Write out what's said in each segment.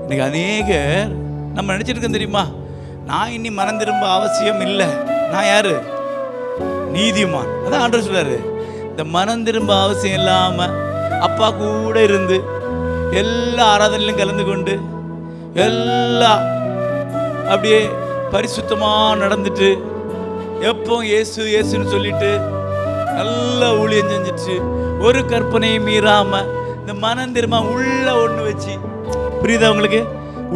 இன்னைக்கு அநேகர் நம்ம நினைச்சிருக்கோம் தெரியுமா, நான் இனி மனம் திரும்ப அவசியம் இல்லை, நான் யாரு, நீதிமான். அதான் ஆண்டவர் சொல்றாரு, இந்த மனம் திரும்ப அவசியம் இல்லாம அப்பா கூட இருந்து எல்லா ஆராதனையிலும் கலந்து கொண்டு எல்லாம் அப்படியே பரிசுத்தமா நடந்துட்டு எப்போ இயேசு இயேசுன்னு சொல்லிட்டு நல்லா ஊழியம் செஞ்சிட்டு ஒரு கற்பனையும் மீறாம இந்த மனம் திரும்ப உள்ள ஒண்ணு வச்சு, புரியுதா உங்களுக்கு?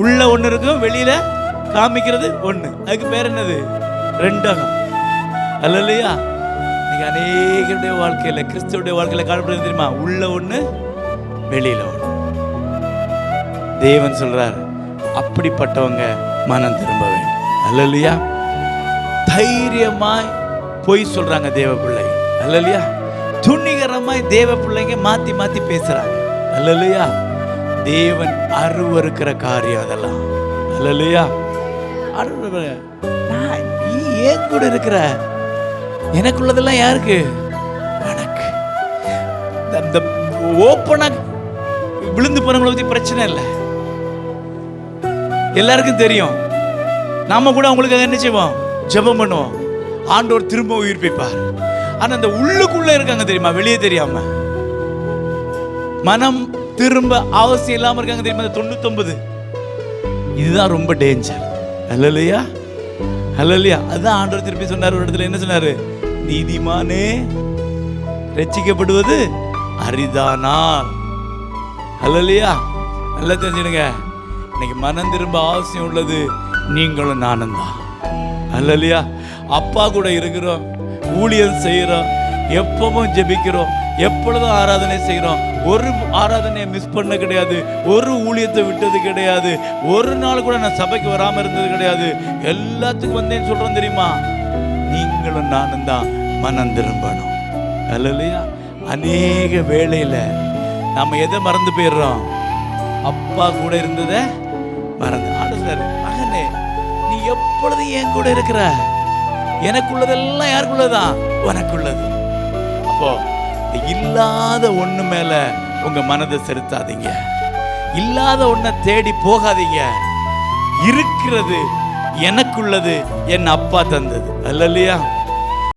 உள்ள ஒண்ணு இருக்கும், வெளியில காமிக்கிறது ஒண்ணு. அதுக்கு பேர் என்னது? ரெண்டகம். அல்லையா? இன்னைக்கு அநேகருடைய வாழ்க்கையில, கிறிஸ்துவுடைய வாழ்க்கையில காணப்படுறது தெரியுமா? உள்ள ஒண்ணு, வெளியில ஒண்ணு. தேவன் சொல்றார், அப்படிப்பட்டவங்க மனம் திரும்ப வேண்டும். அல்லையா? தைரியமாய் பொய் சொல்றாங்க தேவ பிள்ளைங்க. அல்லையா? துணிகரமாய் தேவ பிள்ளைங்க மாத்தி மாத்தி பேசுறாங்க. அல்லையா? தேவன் அருவருக்கிற காரியம் அதெல்லாம். அல்லையா? நீ ஏன் கூட இருக்கிற, எனக்குள்ளதெல்லாம் யாருக்கு? உனக்கு. அந்த ஓப்பனா விழுந்து போனவங்களை பத்தி பிரச்சனை இல்லை, எல்லாருக்கும் தெரியும். நாம கூட அவங்களுக்காக என்ன செய்வோம்? ஜெபம் பண்ணுவோம், ஆண்டவர் திரும்ப உயிர்ப்பிப்பார். ஆனா அந்த உள்ளுக்குள்ள இருக்காங்க தெரியுமா, வெளியே தெரியாம மனம் திரும்ப அவசியம் இல்லாம இருக்காங்க தெரியுமா, 99. இதுதான் ரொம்ப டேஞ்சர். அல்லையா? அல்லையா? அதுதான் ஆண்டவர் திருப்பி சொன்னார் ஒரு இடத்துல. என்ன சொன்னாரு? நீதிமானே ரட்சிக்கப்படுவது அரிதானால். அல்லையா? நல்லா தெரிஞ்சுடுங்க, இன்னைக்கு மனம் திரும்ப அவசியம் உள்ளது நீங்களும் நானும் தான். அல்லையா? அப்பா கூட இருக்கிறோம், ஊழியம் செய்கிறோம், எப்பவும் ஜெபிக்கிறோம், எப்பொழுதும் ஆராதனை செய்கிறோம், ஒரு ஆராதனையை மிஸ் பண்ண கிடையாது, ஒரு ஊழியத்தை விட்டது கிடையாது, ஒரு நாள் கூட நான் சபைக்கு வராமல் இருந்தது கிடையாது. எல்லாத்துக்கும் வந்தேன்னு சொல்றோம் தெரியுமா? நீங்களும் நானும் தான் மனம் திரும்பணும். அல்லையா? அநேக வேளையில நாம எதை மறந்து போயிடுறோம்? அப்பா கூட இருந்ததை மறந்து. ஆண்டவர் மகனே, நீ எப்பொழுதும் என் கூட இருக்கிற, எனக்குள்ளதெல்லாம் யாருக்குள்ளதான்? உனக்குள்ளது. அப்போ இல்லாத ஒண்ணு மேல உங்க மனதை செலுத்தாதீங்க, இல்லாத ஒன்ன தேடி போகாதீங்க. இருக்கிறது எனக்குள்ளது, என் அப்பா தந்தது. அல்லையா?